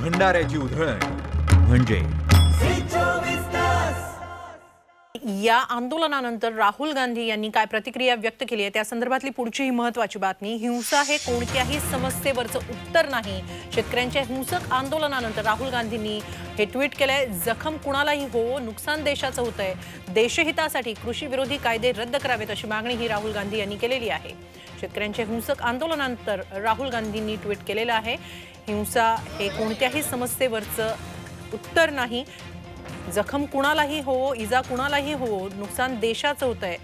भंडाऱ्याची उधळण म्हणजे या आंदोलनानंतर राहुल गांधी यांनी काय प्रतिक्रिया व्यक्त केली आहे त्या संदर्भातली पुढची ही महत्त्वाची बातमी। हिंसा हे कोणत्याही समस्येवरचं उत्तर नाही। शेतकऱ्यांच्या हिंसक आंदोलनानंतर राहुल गांधींनी हे ट्विट केलंय। जखम कुणालाही हो, नुकसान देशाचं होतंय। देशहितासाठी कृषी विरोधी कायदे रद्द करावेत अशी मागणी ही राहुल गांधी यांनी केलेली आहे। शेतकऱ्यांच्या हिंसक आंदोलनानंतर राहुल गांधींनी ट्विट केलेलं आहे। हिंसा हे कोणत्याही समस्येवरचं उत्तर नाही। जखम कुणालाही हो, इजा कुणालाही हो, नुकसान देशाचं होतंय।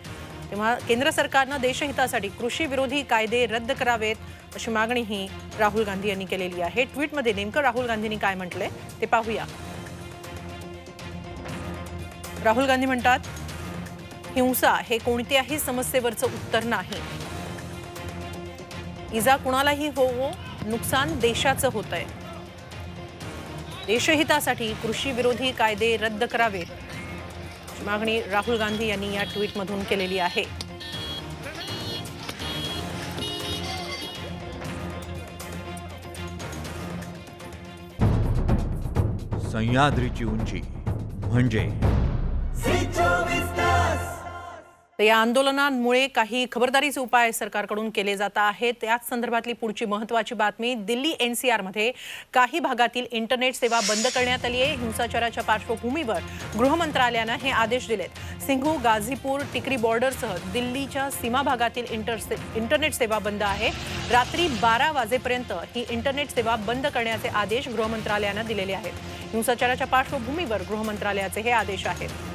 तेव्हा केंद्र सरकारनं देशहितासाठी कृषी विरोधी कायदे रद्द करावेत अशी मागणी ही राहुल गांधी यांनी केलेली आहे। ट्विटमध्ये नेमकं राहुल गांधींनी काय म्हटलंय ते पाहूया। राहुल गांधी म्हणतात, हिंसा हे कोणत्याही समस्येवरचं उत्तर नाही। इजा कुणालाही हो, नुकसान देशाचं होतंय। देशहितासाठी कृषी विरोधी कायदे रद्द करावेत मागणी राहुल गांधी यांनी या ट्विटमधून केलेली आहे। सह्याद्रीची उंची म्हणजे या आंदोलनांमुळे काही खबरदारीचे उपाय सरकारकडून केले जात आहेत। त्याच संदर्भातली पुढची महत्त्वाची बातमी। दिल्ली एनसीआर मध्ये काही भागातील इंटरनेट सेवा बंद करण्यात आली आहे। हिंसाचाराच्या पार्श्वभूमीवर गृह मंत्रालयाने हे आदेश दिलेत। सिंघू, गाझीपूर, टिकरी बॉर्डरसह दिल्लीच्या सीमा भागातील इंटरनेट सेवा बंद आहे। रात्री 12 वाजेपर्यंत ही इंटरनेट सेवा बंद करण्याचे आदेश गृह मंत्रालयाने दिलेले आहेत। हिंसाचाराच्या पार्श्वभूमीवर गृह मंत्रालयाचे हे आदेश आहेत।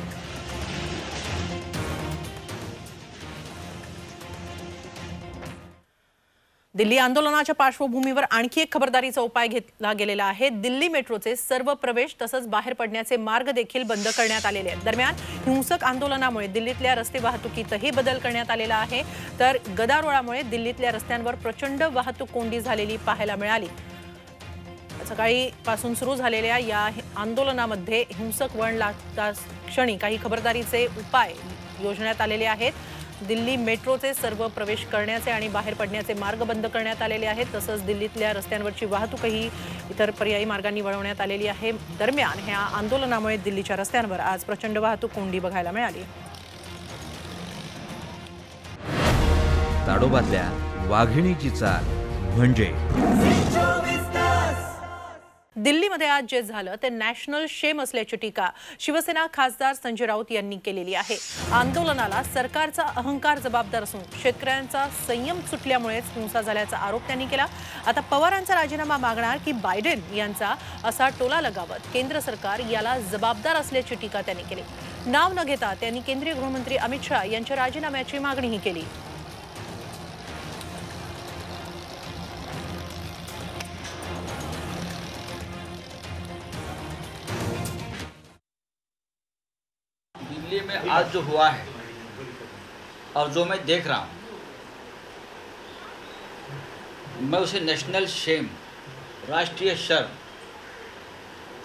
दिल्ली आंदोलनाच्या पार्श्वभूमीवर आणखी एक खबरदारीचा उपाय घेतला गेलेला आहे। दिल्ली मेट्रोचे सर्व प्रवेश तसंच बाहेर पडण्याचे मार्ग देखील बंद करण्यात आलेले आहेत। दरम्यान हिंसक आंदोलनामुळे दिल्लीतल्या रस्ते वाहतुकीतही बदल करण्यात आलेला आहे। तर गदारोळामुळे दिल्लीतल्या रस्त्यांवर प्रचंड वाहतूक कोंडी झालेली पाहायला मिळाली। सकाळी पासून सुरू झालेल्या या आंदोलनामध्ये हिंसक वळण लागताच क्षणी काही खबरदारीचे उपाय योजण्यात आलेले आहेत। दिल्ली मेट्रोचे सर्व प्रवेश करण्याचे आणि बाहेर पडण्याचे मार्ग बंद करण्यात आलेले आहेत। तसंच दिल्लीतल्या रस्त्यांवरची वाहतूकही इतर पर्यायी मार्गांनी वळवण्यात आलेली आहे। दरम्यान ह्या आंदोलनामुळे दिल्लीच्या रस्त्यांवर आज प्रचंड वाहतूक कोंडी बघायला मिळाली। ताडोबातल्या वाघिणीची चाल म्हणजे दिल्लीमध्ये आज जे झालं ते नॅशनल शेम असल्याची टीका शिवसेना खासदार संजय राऊत यांनी केलेली आहे। आंदोलनाला सरकारचा अहंकार जबाबदार असून शेतकऱ्यांचा संयम सुटल्यामुळेच हिंसा झाल्याचा आरोप त्यांनी केला। आता पवारांचा राजीनामा मागणार की बायडेन यांचा असा टोला लगावत केंद्र सरकार याला जबाबदार असल्याची टीका त्यांनी केली। नाव न घेता त्यांनी केंद्रीय गृहमंत्री अमित शाह यांच्या राजीनाम्याची मागणीही केली। दिल्ली में आज जो हुआ है और जो मैं देख रहा हूँ, मैं उसे नेशनल शेम, राष्ट्रीय शर्म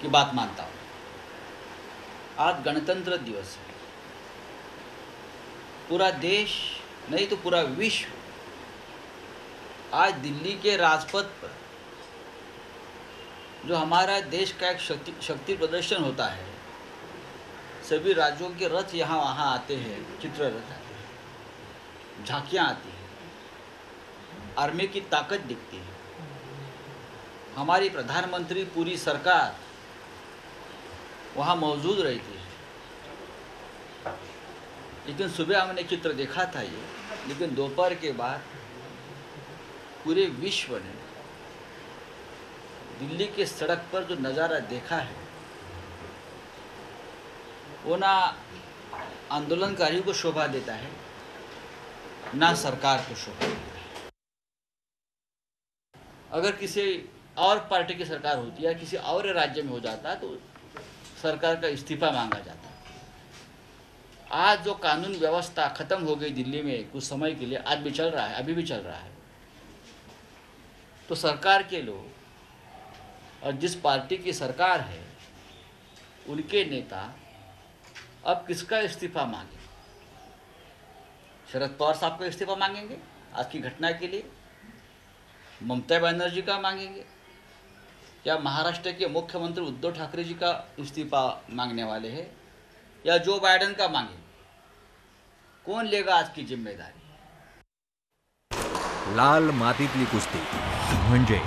की बात मानता हूँ। आज गणतंत्र दिवस है। पूरा देश नहीं तो पूरा विश्व आज दिल्ली के राजपथ पर जो हमारा देश का एक शक्ति प्रदर्शन होता है, सभी राज्यों के रथ यहाँ वहाँ आते हैं, चित्र रथ आते हैं, झांकियाँ आती हैं, आर्मी की ताकत दिखती है, हमारी प्रधानमंत्री पूरी सरकार वहाँ मौजूद रहती है। लेकिन सुबह हमने चित्र देखा था ये, लेकिन दोपहर के बाद पूरे विश्व ने दिल्ली के सड़क पर जो नज़ारा देखा है वो ना आंदोलनकारियों को शोभा देता है, ना सरकार को शोभा देता है। अगर किसी और पार्टी की सरकार होती है, किसी और राज्य में हो जाता तो सरकार का इस्तीफा मांगा जाता। आज जो कानून व्यवस्था खत्म हो गई दिल्ली में कुछ समय के लिए, आज भी चल रहा है, अभी भी चल रहा है, तो सरकार के लोग और जिस पार्टी की सरकार है उनके नेता अब किसका इस्तीफा मांगे? शरद पवार साहब का इस्तीफा मांगेंगे आज की घटना के लिए? ममता बनर्जी का मांगेंगे क्या महाराष्ट्र के मुख्यमंत्री उद्धव ठाकरे जी का इस्तीफा मांगने वाले हैं या जो बाइडेन का मांगे? कौन लेगा आज की जिम्मेदारी? लाल मातीतली कुस्ती म्हणजे